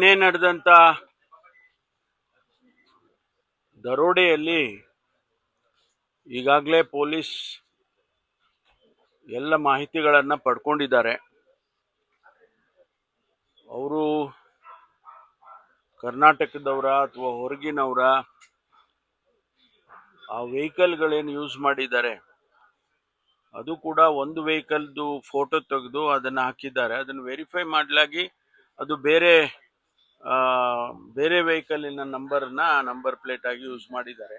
ನಿನ್ನೆ ನಡೆದಂತ ದರೋಡೆಯಲ್ಲಿ ಈಗಾಗಲೇ ಪೊಲೀಸ್ ಎಲ್ಲ ಮಾಹಿತಿಗಳನ್ನ ಪಡ್ಕೊಂಡಿದ್ದಾರೆ. ಅವರು ಕರ್ನಾಟಕದವರ ಅಥವಾ ಹೊರಗಿನವರ ಆ ವೆಹಿಕಲ್ಗಳೇನು ಯೂಸ್ ಮಾಡಿದ್ದಾರೆ ಅದು ಕೂಡ ಒಂದು ವೆಹಿಕಲ್ದು ಫೋಟೋ ತೆಗೆದು ಅದನ್ನ ಹಾಕಿದ್ದಾರೆ. ಅದನ್ನು ವೆರಿಫೈ ಮಾಡಲಾಗಿ ಅದು ಬೇರೆ ವೆಹಿಕಲಿನ ನಂಬರ್ ಪ್ಲೇಟ್ ಆಗಿ ಯೂಸ್ ಮಾಡಿದ್ದಾರೆ.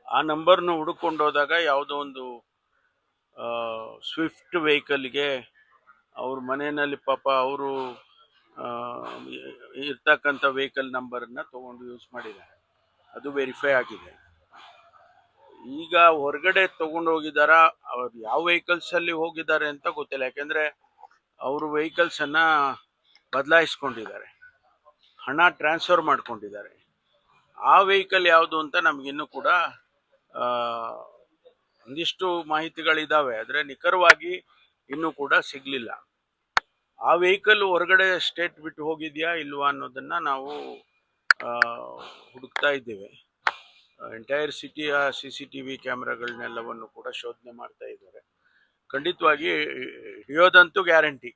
ಆ ನಂಬರ್ನು ಹುಡುಕೊಂಡು ಹೋದಾಗ ಯಾವುದೋ ಒಂದು ಸ್ವಿಫ್ಟ್ ವೆಹಿಕಲ್ಗೆ ಅವ್ರ ಮನೆಯಲ್ಲಿ ಪಾಪ ಅವರು ಇರ್ತಕ್ಕಂಥ ವೆಹಿಕಲ್ ನಂಬರ್ನ ತಗೊಂಡು ಯೂಸ್ ಮಾಡಿದ್ದಾರೆ. ಅದು ವೆರಿಫೈ ಆಗಿದೆ. ಈಗ ಹೊರಗಡೆ ತಗೊಂಡು ಹೋಗಿದಾರ, ಅವ್ರು ಯಾವ ವೆಹಿಕಲ್ಸ್ ಅಲ್ಲಿ ಹೋಗಿದ್ದಾರೆ ಅಂತ ಗೊತ್ತಿಲ್ಲ. ಯಾಕೆಂದ್ರೆ ಅವರು ವೆಹಿಕಲ್ಸ್ ಅನ್ನ ಬದಲಾಯಿಸ್ಕೊಂಡಿದ್ದಾರೆ, ಹಣ ಟ್ರಾನ್ಸ್ಫರ್ ಮಾಡ್ಕೊಂಡಿದ್ದಾರೆ. ಆ ವೆಹಿಕಲ್ ಯಾವುದು ಅಂತ ನಮ್ಗಿನ್ನೂ ಕೂಡ ಒಂದಿಷ್ಟು ಮಾಹಿತಿಗಳಿದಾವೆ, ಆದ್ರೆ ನಿಖರವಾಗಿ ಇನ್ನೂ ಕೂಡ ಸಿಗ್ಲಿಲ್ಲ. ಆ ವೆಹಿಕಲ್ ಹೊರಗಡೆ ಸ್ಟೇಟ್ ಬಿಟ್ಟು ಹೋಗಿದ್ಯಾ ಇಲ್ವಾ ಅನ್ನೋದನ್ನ ನಾವು ಹುಡುಕ್ತಾ ಇದ್ದೇವೆ. ಎಂಟೈರ್ ಸಿಟಿಯ CCTV ಕ್ಯಾಮ್ರಾಗಳನ್ನೆಲ್ಲವನ್ನು ಕೂಡ ಶೋಧನೆ ಮಾಡ್ತಾ ಇದ್ದಾರೆ. ಖಂಡಿತವಾಗಿ ಹಿಡಿಯೋದಂತೂ ಗ್ಯಾರಂಟಿ,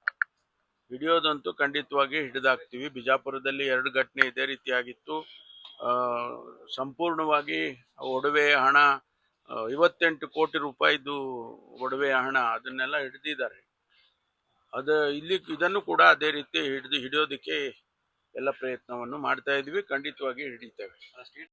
ಹಿಡಿಯೋದಂತೂ ಖಂಡಿತವಾಗಿ ಹಿಡಿದಾಕ್ತೀವಿ. ಬಿಜಾಪುರದಲ್ಲಿ 2 ಘಟನೆ ಇದೇ ರೀತಿಯಾಗಿತ್ತು. ಸಂಪೂರ್ಣವಾಗಿ ಒಡವೆ ಹಣ 58 ಕೋಟಿ ರೂಪಾಯಿದು ಒಡವೆ ಹಣ ಅದನ್ನೆಲ್ಲ ಹಿಡಿದಿದ್ದಾರೆ. ಇದನ್ನು ಕೂಡ ಅದೇ ರೀತಿ ಹಿಡಿಯೋದಕ್ಕೆ ಎಲ್ಲ ಪ್ರಯತ್ನವನ್ನು ಮಾಡ್ತಾ ಇದ್ವಿ. ಖಂಡಿತವಾಗಿ ಹಿಡಿತೇವೆ.